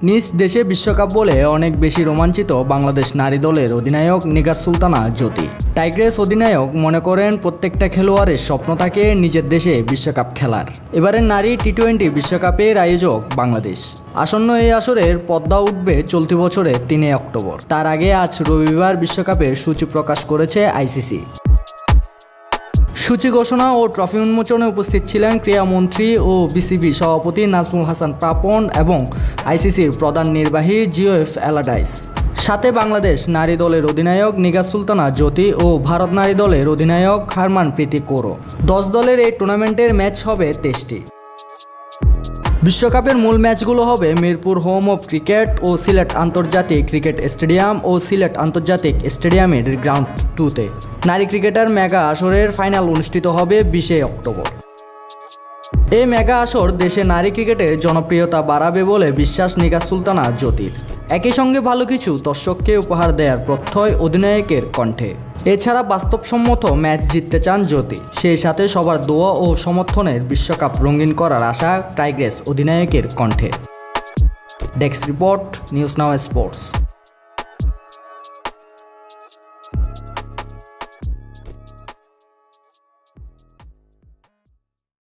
নিজ দেশে বিশ্বকাপ বলে অনেক বেশি রোমাঞ্চিত বাংলাদেশ নারী দলের অধিনায়ক নিগার সুলতানা জ্যোতি। টাইগ্রেস অধিনায়ক মনে করেন প্রত্যেকটা খেলোয়াড়ের স্বপ্ন থাকে নিজের দেশে বিশ্বকাপ খেলার। এবারের নারী টি-20 বিশ্বকাপের আয়োজক বাংলাদেশ। আসন্ন এই আসরের পর্দা উঠবে চলতি বছরের 3 অক্টোবর। তার আগে আজ রবিবার বিশ্বকাপের সূচি প্রকাশ করেছে আইসিসি। সূচি ঘোষণা ও ট্রফি উন্মোচনে উপস্থিত ছিলেন ক্রীড়ামন্ত্রী ও বিসিবি সভাপতি নাজমুল হাসান পাপন এবং আইসিসির প্রধান নির্বাহী জিওএফ অ্যালাডাইস। সাথে বাংলাদেশ নারী দলের অধিনায়ক নিগার সুলতানা জ্যোতি ও ভারত নারী দলের অধিনায়ক হারমানপ্রীতি কৌর। 10 দলের এই টুর্নামেন্টের ম্যাচ হবে 23টি। বিশ্বকাপের মূল ম্যাচগুলো হবে মিরপুর হোম অফ ক্রিকেট ও সিলেট আন্তর্জাতিক ক্রিকেট স্টেডিয়াম ও সিলেট আন্তর্জাতিক স্টেডিয়ামের গ্রাউন্ড 2-তে। নারী ক্রিকেটার মেগা আসরের ফাইনাল অনুষ্ঠিত হবে 20 অক্টোবর। এই মেগা আসর দেশে নারী ক্রিকেটের জনপ্রিয়তা বাড়াবে বলে বিশ্বাস নিগার সুলতানা জ্যোতির। একই সঙ্গে ভালো কিছু দর্শককে উপহার দেওয়ার প্রত্যয় অধিনায়কের কণ্ঠে। এছাড়া বাস্তবসম্মত ম্যাচ জিততে চান জ্যোতি। সেই সাথে সবার দোয়া ও সমর্থনের বিশ্বকাপ রঙিন করার আশা টাইগ্রেস অধিনায়কের কণ্ঠে। Desk report, news now sports.